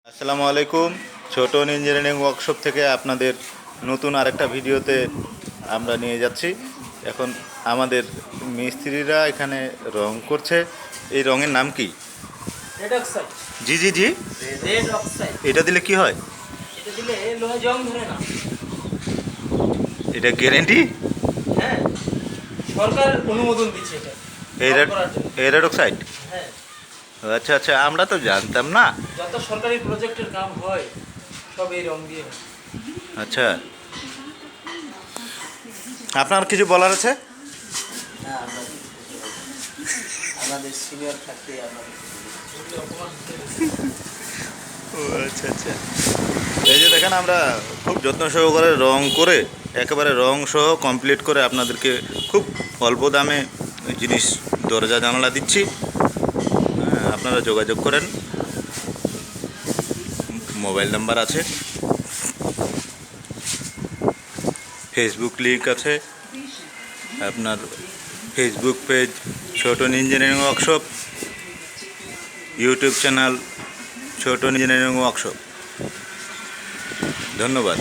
আসসালামু আলাইকুম। Chhoton engineering workshop থেকে আপনাদের নতুন আরেকটা ভিডিওতে আমরা নিয়ে যাচ্ছি। এখন আমাদের মিস্ত্রিরা এখানে রং করছে। এই রঙের নাম কি? Red oxide. জি জি জি। Red oxide. এটা দিলে কি হয়? এটা দিলে লোহা জং ধরে না। এটা গ্যারেন্টি? হ্যাঁ, সরকার অনুমোদন দিচ্ছে এটা এই রং করার জন্য। Red oxide? হ্যাঁ, আচ্ছা আচ্ছা, আমরা তো জানতাম না। যত সরকারি প্রজেক্টের কাম হয় সব এই রং দিয়ে হয়। আচ্ছা, আপনার কিছু বলার আছে? হ্যাঁ, আমাদের সিনিয়র থাকতে ও আচ্ছা আচ্ছা। এই যে দেখেন, আমরা খুব যত্ন সহকারে রং করে একেবারে রং সহ কমপ্লিট করে আপনাদেরকে খুব অল্প দামে জিনিস দরজা জানালা দিচ্ছি। হ্যাঁ, আপনারা যোগাযোগ করেন, মোবাইল নাম্বার আছে, ফেসবুক লিঙ্ক আছে, আপনার Facebook page Chhoton engineering workshop, YouTube channel Chhoton engineering workshop. ধন্যবাদ।